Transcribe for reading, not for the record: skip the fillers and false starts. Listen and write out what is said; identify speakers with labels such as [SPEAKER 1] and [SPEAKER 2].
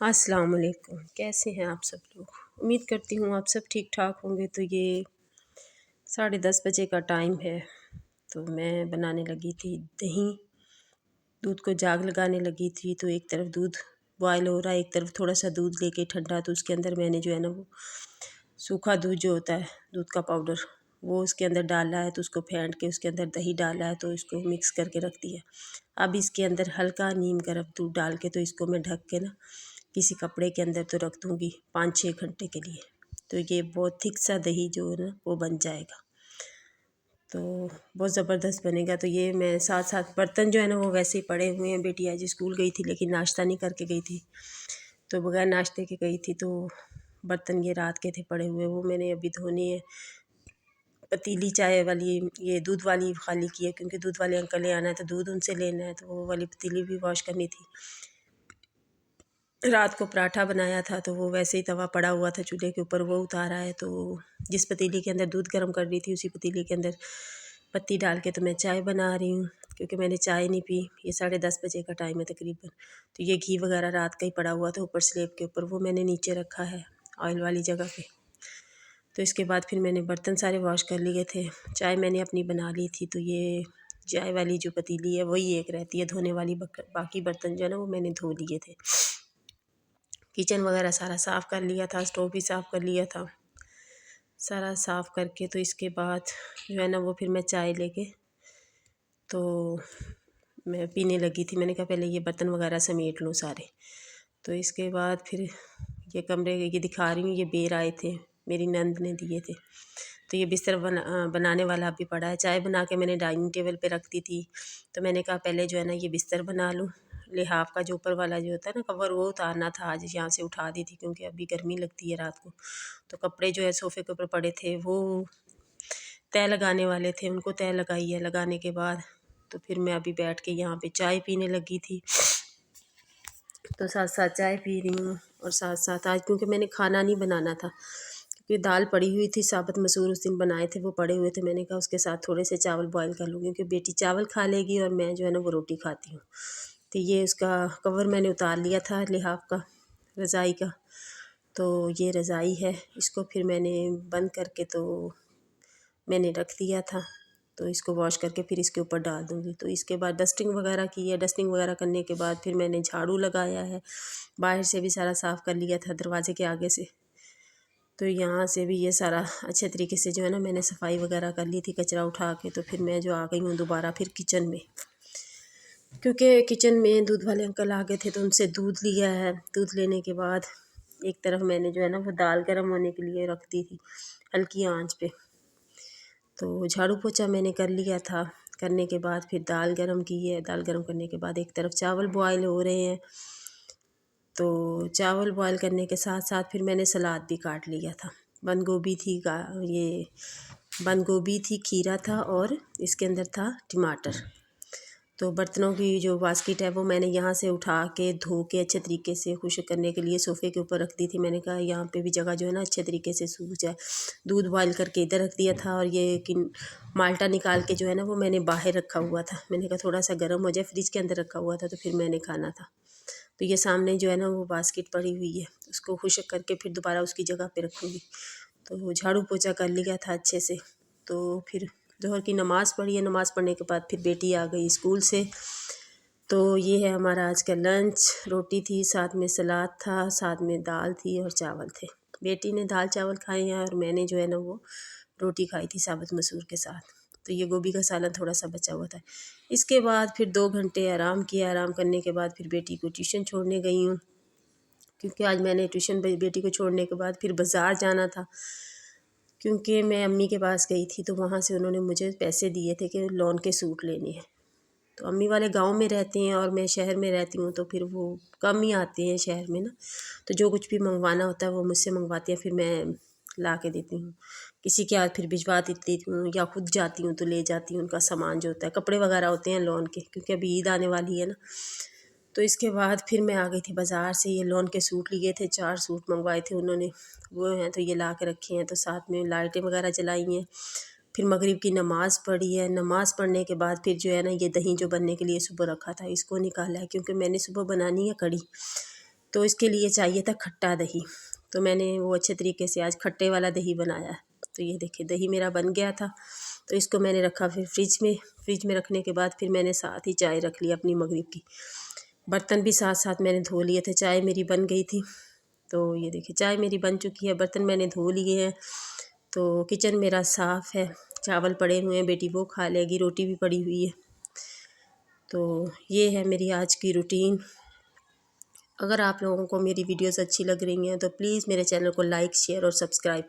[SPEAKER 1] अस्सलाम वालेकुम। कैसे हैं आप सब लोग? उम्मीद करती हूँ आप सब ठीक ठाक होंगे। तो ये 10:30 बजे का टाइम है। तो मैं बनाने लगी थी दही। दूध को जाग लगाने लगी थी। तो एक तरफ दूध बॉयल हो रहा है, एक तरफ थोड़ा सा दूध लेके ठंडा, तो उसके अंदर मैंने जो है ना वो सूखा दूध जो होता है, दूध का पाउडर, वो उसके अंदर डाला है। तो उसको फेंट के उसके अंदर दही डाला है, तो इसको मिक्स करके रख दिया। अब इसके अंदर हल्का नीम गर्म दूध डाल के तो इसको मैं ढक के ना किसी कपड़े के अंदर तो रख दूँगी 5-6 घंटे के लिए। तो ये बहुत थिक सा दही जो है ना वो बन जाएगा। तो बहुत ज़बरदस्त बनेगा। तो ये मैं साथ साथ बर्तन जो है ना वो वैसे ही पड़े हुए हैं। बेटी आज स्कूल गई थी लेकिन नाश्ता नहीं करके गई थी, तो बगैर नाश्ते के गई थी। तो बर्तन ये रात के थे पड़े हुए, वो मैंने अभी धोने हैं। पतीली चाय वाली, ये दूध वाली खाली की है क्योंकि दूध वाले अंकल ने आना है तो दूध उनसे लेना है, तो वो वाली पतीली भी वॉश करनी थी। रात को पराठा बनाया था तो वो वैसे ही तवा पड़ा हुआ था चूल्हे के ऊपर, वो उतारा है। तो जिस पतीली के अंदर दूध गर्म कर रही थी उसी पतीली के अंदर पत्ती डाल के तो मैं चाय बना रही हूँ, क्योंकि मैंने चाय नहीं पी। ये 10:30 बजे का टाइम है तकरीबन। तो ये घी वगैरह रात का ही पड़ा हुआ था ऊपर स्लेब के ऊपर, वो मैंने नीचे रखा है ऑयल वाली जगह पे। तो इसके बाद फिर मैंने बर्तन सारे वॉश कर लिए थे। चाय मैंने अपनी बना ली थी। तो ये चाय वाली जो पतीली है वही एक रहती है धोने वाली, बाकी बर्तन जो है ना वो मैंने धो लिए थे। किचन वगैरह सारा साफ़ कर लिया था, स्टोव भी साफ़ कर लिया था। सारा साफ़ करके तो इसके बाद जो है ना वो फिर मैं चाय लेके तो मैं पीने लगी थी। मैंने कहा पहले ये बर्तन वगैरह समेट लूँ सारे। तो इसके बाद फिर ये कमरे ये दिखा रही हूँ, ये बेर आए थे, मेरी नंद ने दिए थे। तो ये बिस्तर बनाने वाला अभी पड़ा है। चाय बना के मैंने डाइनिंग टेबल पे रख दी थी। तो मैंने कहा पहले जो है ना ये बिस्तर बना लूँ। लिहाफ का जो ऊपर वाला जो होता है ना कवर, वो उतारना था, आज यहाँ से उठा दी थी क्योंकि अभी गर्मी लगती है रात को। तो कपड़े जो है सोफ़े के ऊपर पड़े थे वो तह लगाने वाले थे, उनको तह लगाई है। लगाने के बाद तो फिर मैं अभी बैठ के यहाँ पे चाय पीने लगी थी। तो साथ साथ चाय पी रही हूँ और साथ साथ आज क्योंकि मैंने खाना नहीं बनाना था, क्योंकि दाल पड़ी हुई थी, साबुत मसूर उस दिन बनाए थे वो पड़े हुए थे। मैंने कहा उसके साथ थोड़े से चावल बॉईल कर लूँगी क्योंकि बेटी चावल खा लेगी और मैं जो है ना वो रोटी खाती हूँ। तो ये उसका कवर मैंने उतार लिया था लिहाफ का, रज़ाई का। तो ये रज़ाई है, इसको फिर मैंने बंद करके तो मैंने रख दिया था। तो इसको वॉश करके फिर इसके ऊपर डाल दूँगी। तो इसके बाद डस्टिंग वगैरह की है। डस्टिंग वगैरह करने के बाद फिर मैंने झाड़ू लगाया है। बाहर से भी सारा साफ़ कर लिया था दरवाजे के आगे से। तो यहाँ से भी ये सारा अच्छे तरीके से जो है ना मैंने सफाई वगैरह कर ली थी कचरा उठा के। तो फिर मैं जो आ गई हूँ दोबारा फिर किचन में, क्योंकि किचन में दूध वाले अंकल आ गए थे तो उनसे दूध लिया है। दूध लेने के बाद एक तरफ मैंने जो है ना वो दाल गर्म होने के लिए रख दी थी हल्की आंच पे। तो झाड़ू पोछा मैंने कर लिया था। करने के बाद फिर दाल गर्म की है। दाल गर्म करने के बाद एक तरफ चावल बॉयल हो रहे हैं। तो चावल बॉयल करने के साथ साथ फिर मैंने सलाद भी काट लिया था। बंद गोभी थी, ये बंद गोभी थी, खीरा था और इसके अंदर था टमाटर। तो बर्तनों की जो बास्केट है वो मैंने यहाँ से उठा के धो के अच्छे तरीके से खुश्क करने के लिए सोफ़े के ऊपर रख दी थी। मैंने कहा यहाँ पे भी जगह जो है ना अच्छे तरीके से सूख जाए। दूध बॉयल करके इधर रख दिया था और ये कि माल्टा निकाल के जो है ना वो मैंने बाहर रखा हुआ था। मैंने कहा थोड़ा सा गर्म हो जाए, फ्रिज के अंदर रखा हुआ था तो फिर मैंने खाना था। तो ये सामने जो है ना वो बास्केट पड़ी हुई है, उसको खुश्क करके फिर दोबारा उसकी जगह पे रखूँगी। तो झाड़ू पोछा कर लिया था अच्छे से। तो फिर ज़ोहर की नमाज़ पढ़ी है। नमाज़ पढ़ने के बाद फिर बेटी आ गई स्कूल से। तो ये है हमारा आज का लंच। रोटी थी, साथ में सलाद था, साथ में दाल थी और चावल थे। बेटी ने दाल चावल खाए हैं और मैंने जो है ना वो रोटी खाई थी साबुत मसूर के साथ। तो ये गोभी का सालन थोड़ा सा बचा हुआ था। इसके बाद फिर 2 घंटे आराम किया। आराम करने के बाद फिर बेटी को ट्यूशन छोड़ने गई हूँ, क्योंकि आज मैंने ट्यूशन बेटी को छोड़ने के बाद फिर बाज़ार जाना था, क्योंकि मैं अम्मी के पास गई थी तो वहाँ से उन्होंने मुझे पैसे दिए थे कि लॉन के सूट लेने हैं। तो अम्मी वाले गांव में रहते हैं और मैं शहर में रहती हूँ, तो फिर वो कम ही आते हैं शहर में ना। तो जो कुछ भी मंगवाना होता है वो मुझसे मंगवाते हैं, फिर मैं ला के देती हूँ। किसी के हाथ फिर भिजवा देती हूँ या खुद जाती हूँ तो ले जाती हूँ। उनका सामान जो होता है, कपड़े वगैरह होते हैं लॉन के, क्योंकि अभी ईद आने वाली है ना। तो इसके बाद फिर मैं आ गई थी बाज़ार से। ये लॉन के सूट लिए थे, 4 सूट मंगवाए थे उन्होंने, वो हैं तो ये ला के रखे हैं। तो साथ में लाइटें वगैरह जलाई हैं। फिर मगरिब की नमाज़ पढ़ी है। नमाज़ पढ़ने के बाद फिर जो है ना ये दही जो बनने के लिए सुबह रखा था इसको निकाला है, क्योंकि मैंने सुबह बनानी है कढ़ी। तो इसके लिए चाहिए था खट्टा दही। तो मैंने वो अच्छे तरीके से आज खट्टे वाला दही बनाया। तो ये देखिए दही मेरा बन गया था। तो इसको मैंने रखा फिर फ्रिज में रखने के बाद फिर मैंने साथ ही चाय रख ली अपनी मगरिब की। बर्तन भी साथ साथ मैंने धो लिए थे, चाय मेरी बन गई थी। तो ये देखिए चाय मेरी बन चुकी है, बर्तन मैंने धो लिए हैं। तो किचन मेरा साफ़ है, चावल पड़े हुए हैं, बेटी वो खा लेगी, रोटी भी पड़ी हुई है। तो ये है मेरी आज की रूटीन। अगर आप लोगों को मेरी वीडियोस अच्छी लग रही हैं तो प्लीज़ मेरे चैनल को लाइक शेयर और सब्सक्राइब